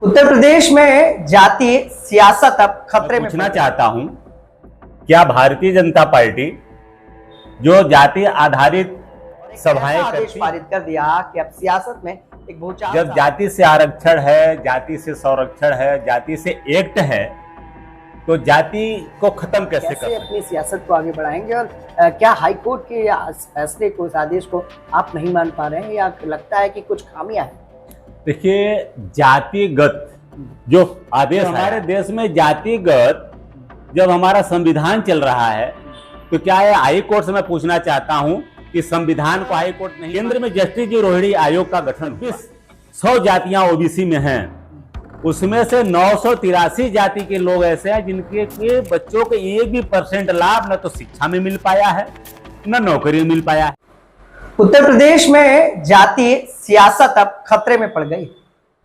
उत्तर प्रदेश में जातीय सियासत अब खतरे में पूछना चाहता हूं, क्या भारतीय जनता पार्टी जो जाति आधारित सभाएं आदेश पारित कर दिया कि अब सियासत में एक भूचाल, जब जाति से आरक्षण है, जाति से संरक्षण है, जाति से एक्ट है, तो जाति को खत्म कैसे कर अपनी सियासत को आगे बढ़ाएंगे। और क्या हाईकोर्ट के फैसले को, इस आदेश को आप नहीं मान पा रहे हैं या लगता है कि कुछ खामियां हैं? देखिए, जातिगत जो आदेश हमारे देश में जातिगत जब हमारा संविधान चल रहा है, तो क्या है, हाई कोर्ट से मैं पूछना चाहता हूं कि संविधान को हाई कोर्ट नहीं, केंद्र में जस्टिस जी रोहिणी आयोग का गठन 100 जातियां ओबीसी में हैं, उसमें से 983 जाति के लोग ऐसे हैं जिनके के बच्चों को 1% लाभ न तो शिक्षा में मिल पाया है, न नौकरी मिल पाया है। उत्तर प्रदेश में जातीय सियासत अब खतरे में पड़ गई।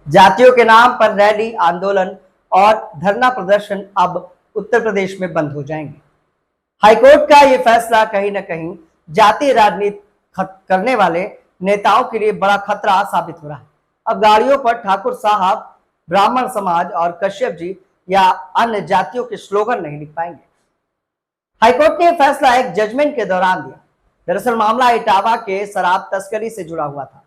जातियों के नाम पर रैली, आंदोलन और धरना प्रदर्शन अब उत्तर प्रदेश में बंद हो जाएंगे। हाईकोर्ट का यह फैसला कहीं न कहीं जातीय राजनीति करने वाले नेताओं के लिए बड़ा खतरा साबित हो रहा है। अब गाड़ियों पर ठाकुर साहब, ब्राह्मण समाज और कश्यप जी या अन्य जातियों के स्लोगन नहीं लिख पाएंगे। हाईकोर्ट ने फैसला एक जजमेंट के दौरान दिया। दरअसल मामला इटावा के शराब तस्करी से जुड़ा हुआ था।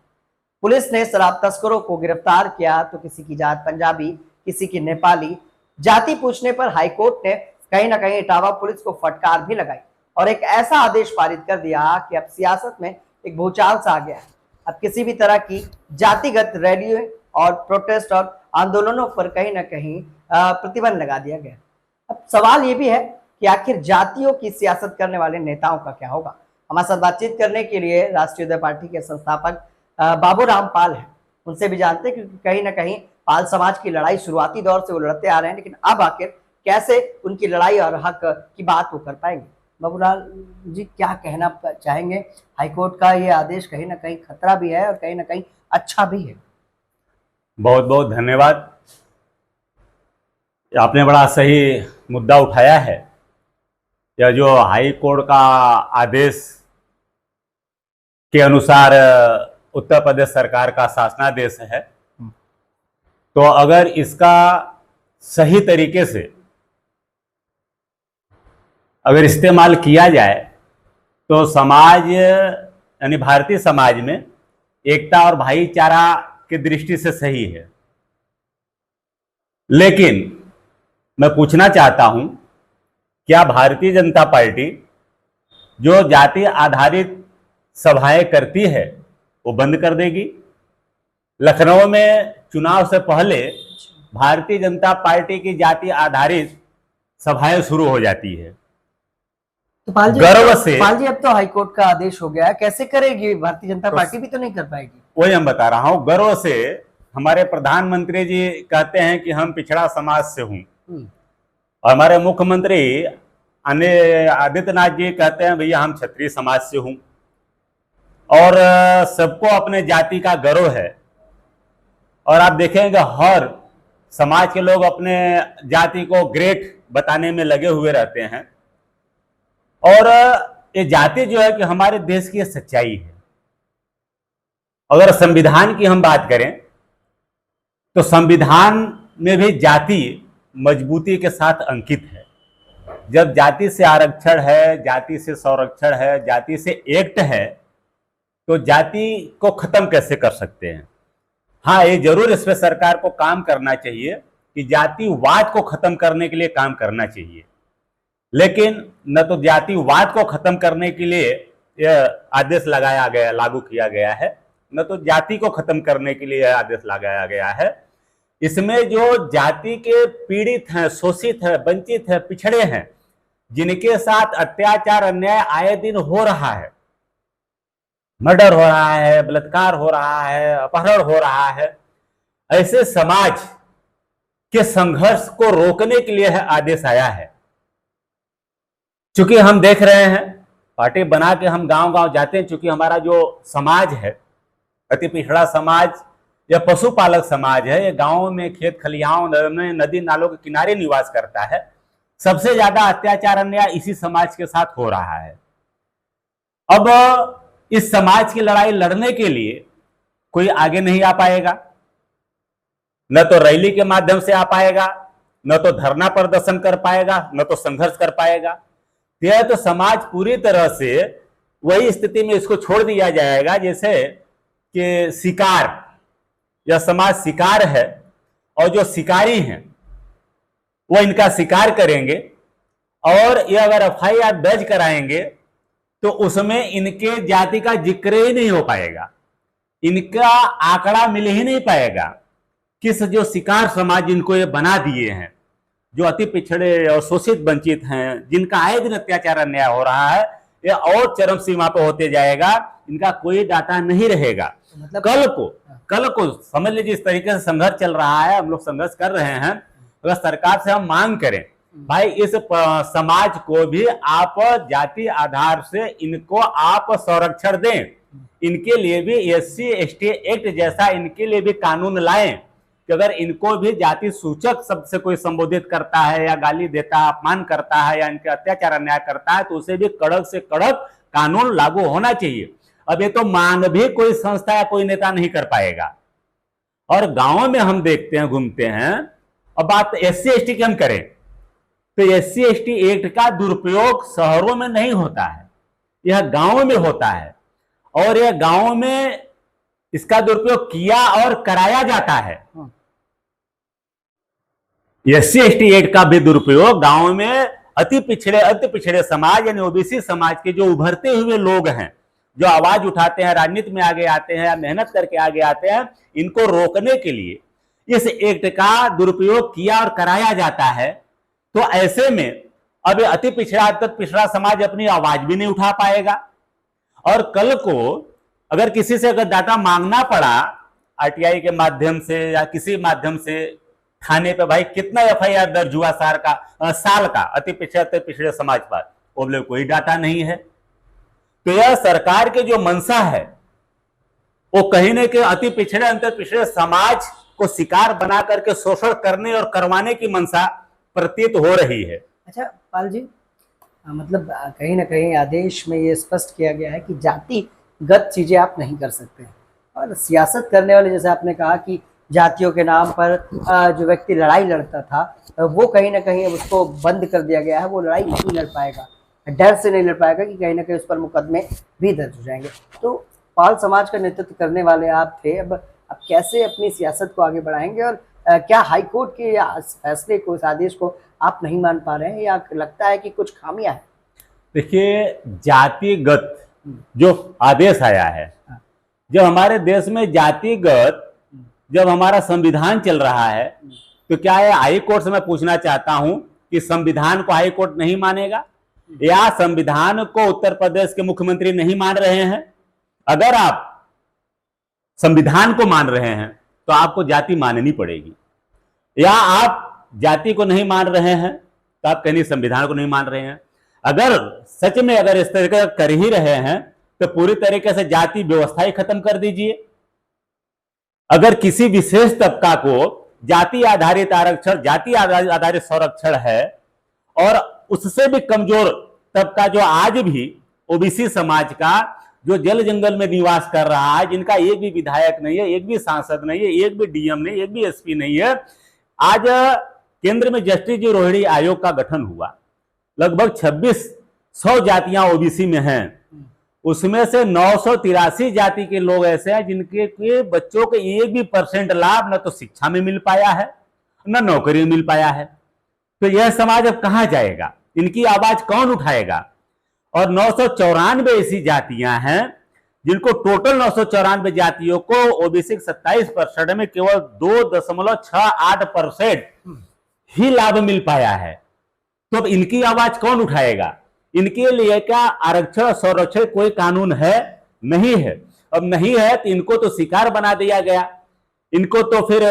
पुलिस ने शराब तस्करों को गिरफ्तार किया तो किसी की जात पंजाबी, किसी की नेपाली। जाति पूछने पर हाईकोर्ट ने कहीं ना कहीं इटावा पुलिस को फटकार भी लगाई और एक ऐसा आदेश पारित कर दिया कि अब सियासत में एक भूचाल सा आ गया है। अब किसी भी तरह की जातिगत रैलियों और प्रोटेस्ट और आंदोलनों पर कहीं ना कहीं प्रतिबंध लगा दिया गया। अब सवाल ये भी है कि आखिर जातियों की सियासत करने वाले नेताओं का क्या होगा। हमारे साथ बातचीत करने के लिए राष्ट्रीय उदय पार्टी के संस्थापक बाबूराम पाल हैं। उनसे भी जानते हैं क्योंकि कहीं ना कहीं पाल समाज की लड़ाई शुरुआती दौर से वो लड़ते आ रहे हैं, लेकिन अब आखिर कैसे उनकी लड़ाई और हक की बात वो कर पाएंगे। बाबूराम जी, क्या कहना चाहेंगे? हाईकोर्ट का ये आदेश कहीं ना कहीं खतरा भी है और कहीं ना कहीं अच्छा भी है। बहुत बहुत धन्यवाद, आपने बड़ा सही मुद्दा उठाया है। यह जो हाई कोर्ट का आदेश के अनुसार उत्तर प्रदेश सरकार का शासनादेश है, तो अगर इसका सही तरीके से अगर इस्तेमाल किया जाए तो समाज यानी भारतीय समाज में एकता और भाईचारा की दृष्टि से सही है। लेकिन मैं पूछना चाहता हूं, क्या भारतीय जनता पार्टी जो जाति आधारित सभाएं करती है वो बंद कर देगी? लखनऊ में चुनाव से पहले भारतीय जनता पार्टी की जाति आधारित सभाएं शुरू हो जाती है। तो पाल जी, अब तो हाईकोर्ट का आदेश हो गया है, कैसे करेगी भारतीय जनता पार्टी? भी तो नहीं कर पाएगी। वही हम बता रहा हूं। गर्व से हमारे प्रधानमंत्री जी कहते हैं कि हम पिछड़ा समाज से हूं, और हमारे मुख्यमंत्री आदित्यनाथ जी कहते हैं भैया हम क्षत्रिय समाज से हूं। और सबको अपने जाति का गर्व है। और आप देखेंगे हर समाज के लोग अपने जाति को ग्रेट बताने में लगे हुए रहते हैं। और ये जाति जो है कि हमारे देश की सच्चाई है। अगर संविधान की हम बात करें तो संविधान में भी जाति मजबूती के साथ अंकित है। जब जाति से आरक्षण है, जाति से संरक्षण है, जाति से एक्ट है, तो जाति को खत्म कैसे कर सकते हैं? हाँ, ये जरूर इस पे सरकार को काम करना चाहिए कि जातिवाद को खत्म करने के लिए काम करना चाहिए। लेकिन न तो जातिवाद को खत्म करने के लिए यह आदेश लगाया गया, लागू किया गया है, न तो जाति को खत्म करने के लिए आदेश लगाया गया है। इसमें जो जाति के पीड़ित हैं, शोषित हैं, वंचित हैं, पिछड़े हैं, जिनके साथ अत्याचार अन्याय आए दिन हो रहा है, मर्डर हो रहा है, बलात्कार हो रहा है, अपहरण हो रहा है, ऐसे समाज के संघर्ष को रोकने के लिए आदेश आया है। चूंकि हम देख रहे हैं, पार्टी बना के हम गांव गांव जाते हैं, चूंकि हमारा जो समाज है अति पिछड़ा समाज या पशुपालक समाज है, ये गांवों में खेत खलिहान में नदी नालों के किनारे निवास करता है। सबसे ज्यादा अत्याचार अन्याय इसी समाज के साथ हो रहा है। अब इस समाज की लड़ाई लड़ने के लिए कोई आगे नहीं आ पाएगा। न तो रैली के माध्यम से आ पाएगा, न तो धरना प्रदर्शन कर पाएगा, न तो संघर्ष कर पाएगा। यह तो समाज पूरी तरह से वही स्थिति में इसको छोड़ दिया जाएगा जैसे कि शिकार, यह समाज शिकार है और जो शिकारी हैं वो इनका शिकार करेंगे, और ये अगर एफआईआर दर्ज कराएंगे तो उसमें इनके जाति का जिक्र ही नहीं हो पाएगा, इनका आंकड़ा मिल ही नहीं पाएगा। किस जो शिकार समाज इनको ये बना दिए हैं, जो अति पिछड़े और शोषित वंचित हैं, जिनका आए दिन अत्याचार अन्याय हो रहा है, ये और चरम सीमा पर होते जाएगा, इनका कोई डाटा नहीं रहेगा। मतलब कल को समझ लीजिए इस तरीके से संघर्ष चल रहा है, हम लोग संघर्ष कर रहे हैं। अगर सरकार से हम मांग करें भाई इस समाज को भी आप जाति आधार से इनको आप संरक्षण दें, इनके लिए भी एससी एसटी एक्ट जैसा इनके लिए भी कानून लाएं कि अगर इनको भी जाति सूचक शब्द से कोई संबोधित करता है या गाली देता है, अपमान करता है या इनके अत्याचार अन्याय करता है तो उसे भी कड़क से कड़क कानून लागू होना चाहिए। अब ये तो मांग भी कोई संस्था या कोई नेता नहीं कर पाएगा। और गांवों में हम देखते हैं, घूमते हैं, अब बात एससी एसटी की हम करें तो एससी एसटी एक्ट का दुरुपयोग शहरों में नहीं होता है, यह गांवों में होता है, और यह गांवों में इसका दुरुपयोग किया और कराया जाता है। एससी एसटी एक्ट का भी दुरुपयोग गांवों में अति पिछड़े समाज यानी ओबीसी समाज के जो उभरते हुए लोग हैं, जो आवाज उठाते हैं, राजनीति में आगे आते हैं या मेहनत करके आगे आते हैं, इनको रोकने के लिए इस एक्ट का दुरुपयोग किया और कराया जाता है। तो ऐसे में अब अति पिछड़ा समाज अपनी आवाज भी नहीं उठा पाएगा, और कल को अगर किसी से अगर डाटा मांगना पड़ा आरटीआई के माध्यम से या किसी माध्यम से थाने पे, भाई कितना एफआईआर दर्ज हुआ साल का अति पिछड़े समाज पर, वो बोले कोई डाटा नहीं है। तो यह सरकार के जो मंशा है वो कहीं न कहीं अति पिछड़े अंतर पिछड़े समाज को शिकार बना करके शोषण करने और करवाने की मंशा प्रतीत हो रही है। अच्छा पाल जी, मतलब कहीं ना कहीं आदेश में ये स्पष्ट किया गया है कि जातिगत चीजें आप नहीं कर सकते हैं, और सियासत करने वाले, जैसे आपने कहा कि जातियों के नाम पर जो व्यक्ति लड़ाई लड़ता था वो कहीं ना कहीं उसको बंद कर दिया गया है, वो लड़ाई नहीं लड़ पाएगा, डर से नहीं लड़ पाएगा कि कहीं ना कहीं उस पर मुकदमे भी दर्ज हो जाएंगे। तो पाल समाज का नेतृत्व करने वाले आप थे, अब कैसे अपनी सियासत को आगे बढ़ाएंगे, और क्या हाईकोर्ट के फैसले को, इस आदेश को आप नहीं मान पा रहे हैं, या लगता है कि कुछ खामियां हैं? देखिए, जातिगत जो आदेश आया है, जब हमारे देश में जातिगत जब हमारा संविधान चल रहा है, तो क्या है, हाई कोर्ट से मैं पूछना चाहता हूं कि संविधान को हाई कोर्ट नहीं मानेगा, या संविधान को उत्तर प्रदेश के मुख्यमंत्री नहीं मान रहे हैं? अगर आप संविधान को मान रहे हैं तो आपको जाति माननी पड़ेगी, या आप जाति को नहीं मान रहे हैं तो आप कहीं संविधान को नहीं मान रहे हैं। अगर सच में अगर इस तरीके कर ही रहे हैं तो पूरी तरीके से जाति व्यवस्था ही खत्म कर दीजिए। अगर किसी विशेष तबका को जाति आधारित आरक्षण, जाति आधारित संरक्षण है, और उससे भी कमजोर तबका जो आज भी ओबीसी समाज का, जो जल जंगल में निवास कर रहा है, जिनका एक भी विधायक नहीं है, एक भी सांसद नहीं है, एक भी डीएम नहीं, एक भी एसपी नहीं है, आज केंद्र में जस्टिस जी रोहिणी आयोग का गठन हुआ, लगभग 2600 जातियां ओबीसी में हैं, उसमें से 983 जाति के लोग ऐसे हैं जिनके के बच्चों के एक भी % लाभ न तो शिक्षा में मिल पाया है, न नौकरी में मिल पाया है। तो यह समाज अब कहां जाएगा, इनकी आवाज कौन उठाएगा? और 994 ऐसी जातियां हैं जिनको, टोटल 994 जातियों को ओबीसी 27% में केवल 2.68% ही लाभ मिल पाया है। तो अब इनकी आवाज कौन उठाएगा? इनके लिए क्या आरक्षण संरक्षण कोई कानून है? नहीं है। अब नहीं है तो इनको तो शिकार बना दिया गया, इनको तो फिर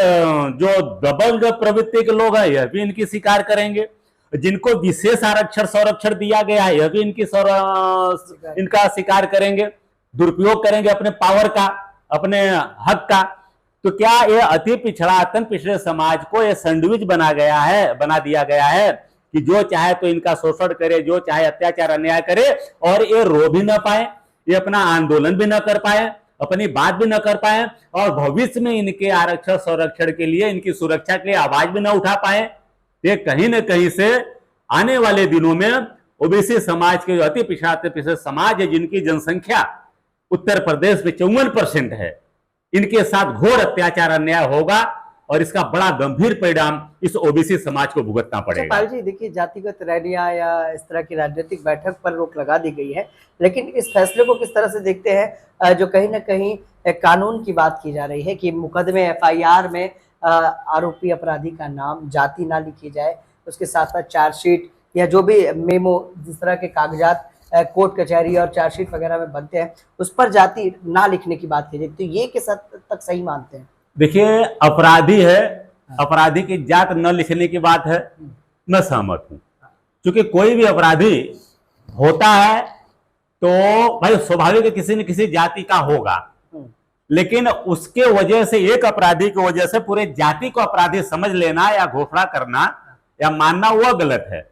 जो डबल प्रवृत्ति के लोग हैं यह भी इनकी शिकार करेंगे, जिनको विशेष आरक्षण संरक्षण दिया गया है यह भी इनका शिकार करेंगे, दुरुपयोग करेंगे अपने पावर का, अपने हक का। तो क्या यह अति पिछड़ा अत्यंत पिछड़े समाज को यह सैंडविच बना दिया गया है कि जो चाहे तो इनका शोषण करे, जो चाहे अत्याचार अन्याय करे, और ये रो भी ना पाए, ये अपना आंदोलन भी ना कर पाए, अपनी बात भी न कर पाए और भविष्य में इनके आरक्षण संरक्षण के लिए, इनकी सुरक्षा के लिए आवाज भी न उठा पाए। ये कहीं न कहीं से आने वाले दिनों में ओबीसी समाज के जो अति पिछड़ा समाज है, जिनकी जनसंख्या उत्तर प्रदेश में 54% है, इनके साथ घोर अत्याचार अन्याय होगा और इसका बड़ा गंभीर परिणाम इस ओबीसी समाज को भुगतना पड़ेगा। पाल जी, देखिए, जातिगत रैलियां या इस तरह की राजनीतिक बैठक पर रोक लगा दी गई है, लेकिन इस फैसले को किस तरह से देखते हैं, जो कहीं ना कहीं एक कानून की बात की जा रही है कि मुकदमे एफआईआर में आरोपी अपराधी का नाम, जाति ना लिखी जाए, उसके साथ साथ चार्जशीट या जो भी मेमो, जिस तरह के कागजात कोर्ट कचहरी और चार्जशीट वगैरह में बनते हैं, उस पर जाति ना लिखने की बात की जाए, तो ये किस हद तक सही मानते हैं? देखिए, अपराधी है, अपराधी की जात न लिखने की बात है, मैं सहमत हूं। क्योंकि कोई भी अपराधी होता है तो भाई स्वाभाविक है किसी न किसी जाति का होगा, लेकिन उसके वजह से, एक अपराधी की वजह से पूरे जाति को अपराधी समझ लेना या घोषणा करना या मानना, वह गलत है।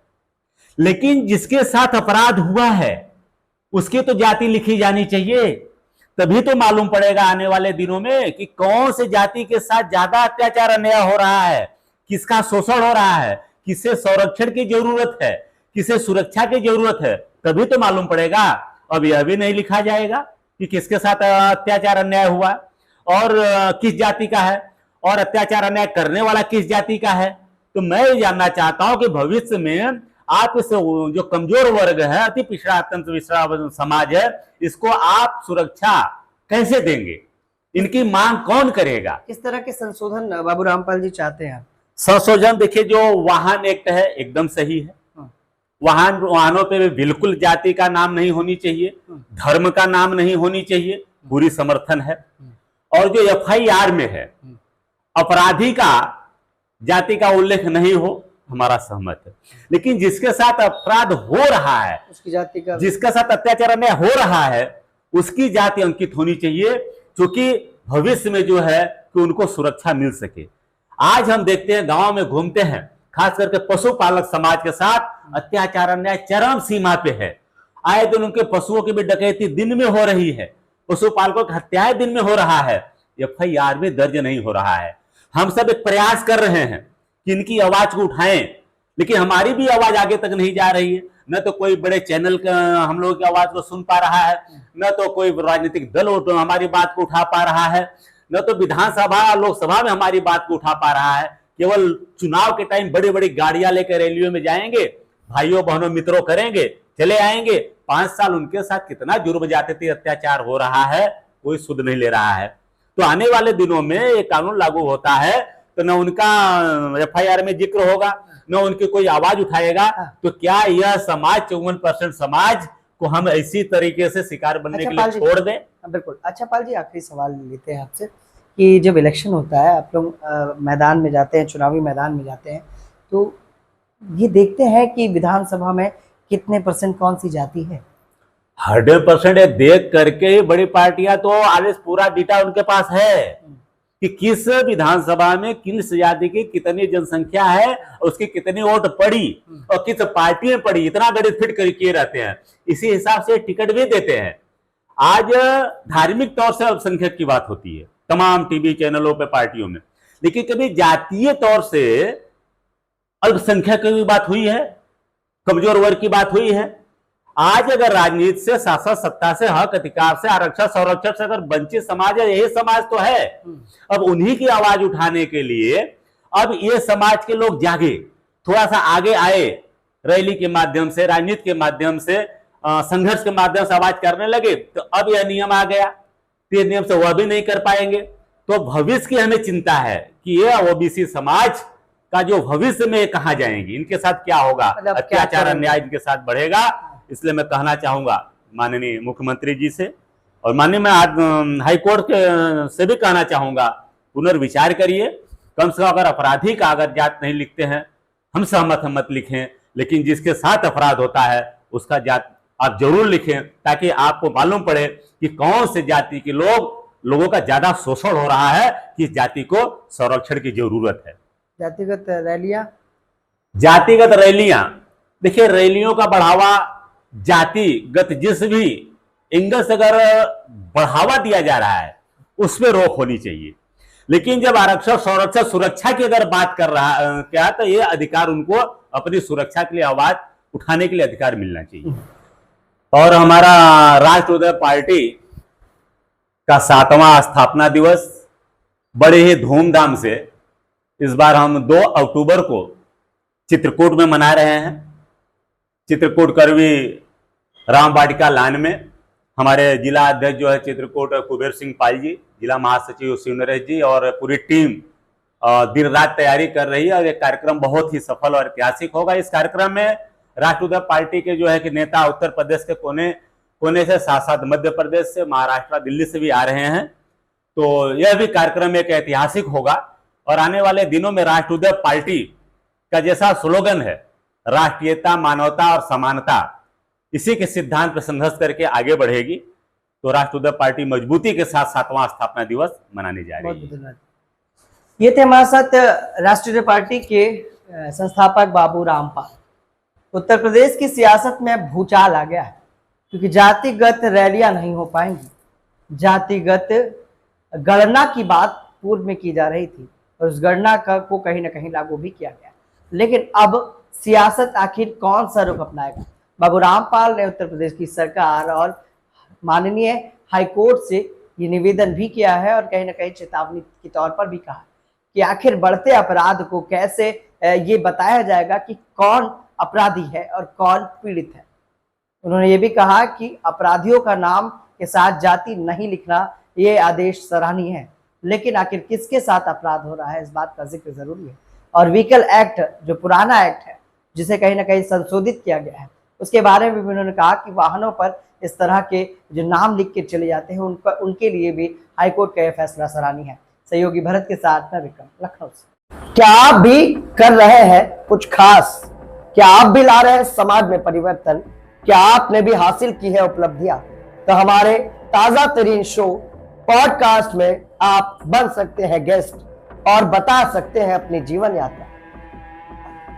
लेकिन जिसके साथ अपराध हुआ है उसकी तो जाति लिखी जानी चाहिए, तभी तो मालूम पड़ेगा आने वाले दिनों में कि कौन से जाति के साथ ज्यादा अत्याचार अन्याय हो रहा है, किसका शोषण हो रहा है, किसे संरक्षण की जरूरत है, किसे सुरक्षा की जरूरत है, तभी तो मालूम पड़ेगा। अब यह भी नहीं लिखा जाएगा कि किसके साथ अत्याचार अन्याय हुआ और किस जाति का है और अत्याचार अन्याय करने वाला किस जाति का है। तो मैं ये जानना चाहता हूं कि भविष्य में आप इस जो कमजोर वर्ग है, अति पिछड़ा, अत्यंत पिछड़ा समाज है, इसको आप सुरक्षा कैसे देंगे? इनकी मांग कौन करेगा? किस तरह के संशोधन बाबू रामपाल जी चाहते हैं? संशोधन देखिए, जो वाहन एक्ट है एकदम सही है। वाहनों पे भी बिल्कुल जाति का नाम नहीं होनी चाहिए, धर्म का नाम नहीं होनी चाहिए, पूरी समर्थन है। और जो एफआईआर में है अपराधी का जाति का उल्लेख नहीं हो, हमारा सहमत है। लेकिन जिसके साथ अपराध हो रहा है, उसकी जाति का, जिसके साथ अत्याचार अन्याय हो रहा है, उसकी जाति अंकित होनी चाहिए, क्योंकि भविष्य में जो है कि उनको सुरक्षा मिल सके। आज हम देखते हैं, गांव में घूमते हैं, खास करके पशुपालक समाज के साथ अत्याचार अन्याय चरम सीमा पे है। आए दिन उनके पशुओं की भी डकैती दिन में हो रही है, पशुपालकों की हत्याएं दिन में हो रहा है, एफआईआर में दर्ज नहीं हो रहा है। हम सब एक प्रयास कर रहे हैं कि इनकी आवाज को उठाएं, लेकिन हमारी भी आवाज आगे तक नहीं जा रही है। न तो कोई बड़े चैनल हम लोगों की आवाज को सुन पा रहा है, न तो कोई राजनीतिक दल हमारी बात को उठा पा रहा है, न तो विधानसभा लोकसभा में हमारी बात को उठा पा रहा है। केवल चुनाव के टाइम बड़ी बड़ी गाड़ियां लेकर रैलियों में जाएंगे, भाइयों बहनों मित्रों करेंगे, चले आएंगे। 5 साल उनके साथ कितना जुर्म जाति अत्याचार हो रहा है, कोई सुध नहीं ले रहा है। तो आने वाले दिनों में ये कानून लागू होता है तो न उनका एफआईआर में जिक्र होगा, न उनकी कोई आवाज उठाएगा। तो क्या यह समाज, 54% समाज को हम इसी तरीके से शिकार बनने के लिए छोड़ दें? बिल्कुल। अच्छा पाल जी, आखिरी सवाल लेते हैं आपसे कि जब इलेक्शन होता है, आप लोग मैदान में जाते हैं, चुनावी मैदान में जाते हैं, तो ये देखते हैं कि विधानसभा में कितने % कौन सी जाति है? 100% देख करके ही बड़ी पार्टियां तो आज पूरा डेटा उनके पास है कि किस विधानसभा में किस जाति की कितनी जनसंख्या है, उसकी कितनी वोट पड़ी और किस पार्टी में पड़ी, इतना गणित फिट करके रहते हैं। इसी हिसाब से टिकट भी देते हैं। आज धार्मिक तौर से अल्पसंख्यक की बात होती है तमाम टीवी चैनलों पे, पार्टियों में, लेकिन कभी जातीय तौर से अल्पसंख्यक की बात हुई है, कमजोर वर्ग की बात हुई है? आज अगर राजनीति से, शासन सत्ता से, हक अधिकार से, आरक्षण संरक्षण से अगर वंचित समाज है, यही समाज तो है। अब उन्हीं की आवाज उठाने के लिए अब ये समाज के लोग जागे, थोड़ा सा आगे आए, रैली के माध्यम से, राजनीति के माध्यम से, संघर्ष के माध्यम से आवाज करने लगे, तो अब यह नियम आ गया। ये नियम से वह भी नहीं कर पाएंगे। तो भविष्य की हमें चिंता है कि यह ओबीसी समाज का जो भविष्य में कहां जाएंगे, इनके साथ क्या होगा, अत्याचार अन्याय इनके साथ बढ़ेगा। इसलिए मैं कहना चाहूंगा माननीय मुख्यमंत्री जी से, और माननीय मैं आज हाईकोर्ट से भी कहना चाहूंगा, पुनर्विचार करिए। कम से कम अगर अपराधी का अगर जात नहीं लिखते हैं, हम सहमत हम मत लिखें, लेकिन जिसके साथ अपराध होता है उसका जात आप जरूर लिखें, ताकि आपको मालूम पड़े कि कौन से जाति के लोगों का ज्यादा शोषण हो रहा है, किस जाति को संरक्षण की जरूरत है। जातिगत रैलियां, जातिगत रैलियां, देखिए रैलियों का बढ़ावा जातिगत जिस भी एंगल से अगर बढ़ावा दिया जा रहा है उस पर रोक होनी चाहिए। लेकिन जब आरक्षक संरक्षक सुरक्षा की अगर बात कर रहा क्या, तो ये अधिकार उनको अपनी सुरक्षा के लिए आवाज उठाने के लिए अधिकार मिलना चाहिए। और हमारा राष्ट्रोदय पार्टी का 7वां स्थापना दिवस बड़े ही धूमधाम से इस बार हम 2 अक्टूबर को चित्रकूट में मना रहे हैं। चित्रकूट करवी राम वाटिका लाइन में हमारे जिला अध्यक्ष जो है चित्रकूट कुबेर सिंह पाल जी, जिला महासचिव शिव नरेश जी और पूरी टीम दिन रात तैयारी कर रही है और ये कार्यक्रम बहुत ही सफल और ऐतिहासिक होगा। इस कार्यक्रम में राष्ट्रोदय पार्टी के जो है कि नेता उत्तर प्रदेश के कोने कोने से, साथ साथ मध्य प्रदेश से, महाराष्ट्र, दिल्ली से भी आ रहे हैं। तो यह भी कार्यक्रम एक ऐतिहासिक होगा और आने वाले दिनों में राष्ट्रोदय पार्टी का जैसा स्लोगन है राष्ट्रीयता, मानवता और समानता, इसी के सिद्धांत पर संघर्ष करके आगे बढ़ेगी। तो राष्ट्रोदय पार्टी मजबूती के साथ 7वां स्थापना दिवस मनाने जा रही है। ये थे हमारे साथ राष्ट्रीय पार्टी के संस्थापक बाबू रामपाल। उत्तर प्रदेश की सियासत में भूचाल आ गया है क्योंकि जातिगत रैलियां नहीं हो पाएंगी। जातिगत गणना की बात पूर्व में की जा रही थी और उस गणना को कहीं ना कहीं लागू भी किया गया, लेकिन अब सियासत आखिर कौन सा रुख अपनाएगा। बाबू रामपाल ने उत्तर प्रदेश की सरकार और माननीय हाईकोर्ट से ये निवेदन भी किया है और कहीं ना कहीं चेतावनी के तौर पर भी कहा कि आखिर बढ़ते अपराध को कैसे ये बताया जाएगा कि कौन अपराधी है और कौन पीड़ित है। उन्होंने ये भी कहा कि अपराधियों का नाम के साथ जाति नहीं लिखना ये आदेश सराहनीय है, लेकिन आखिर किसके साथ अपराध हो रहा है इस बात का जिक्र जरूरी है। और व्हीकल एक्ट जो पुराना एक्ट है जिसे कहीं ना कहीं संशोधित किया गया है, उसके बारे में भी उन्होंने कहा कि वाहनों पर इस तरह के जो नाम लिख के चले जाते हैं उनके लिए भी हाईकोर्ट का यह फैसला सराहनीय है। सहयोगी भरत के साथ में विक्रम, लखनऊ से। क्या आप भी कर रहे हैं कुछ खास? क्या आप भी ला रहे हैं समाज में परिवर्तन? क्या आपने भी हासिल की है उपलब्धियां? तो हमारे ताजा तरीन शो पॉडकास्ट में आप बन सकते हैं गेस्ट और बता सकते हैं अपनी जीवन यात्रा।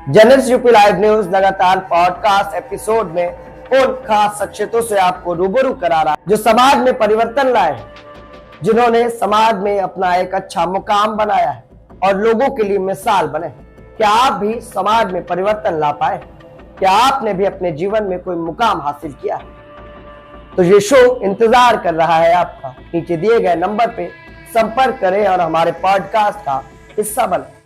जर्नलिस्ट यूपी लाइव न्यूज लगातार पॉडकास्ट एपिसोड में उन खास शख्सियतों से आपको रूबरू करा रहा है जो समाज में परिवर्तन लाए हैं, जिन्होंने समाज में अपना एक अच्छा मुकाम बनाया है और लोगों के लिए मिसाल बने। क्या आप भी समाज में परिवर्तन ला पाए? क्या आपने भी अपने जीवन में कोई मुकाम हासिल किया है? तो ये शो इंतजार कर रहा है आपका। नीचे दिए गए नंबर पे संपर्क करें और हमारे पॉडकास्ट का हिस्सा बने।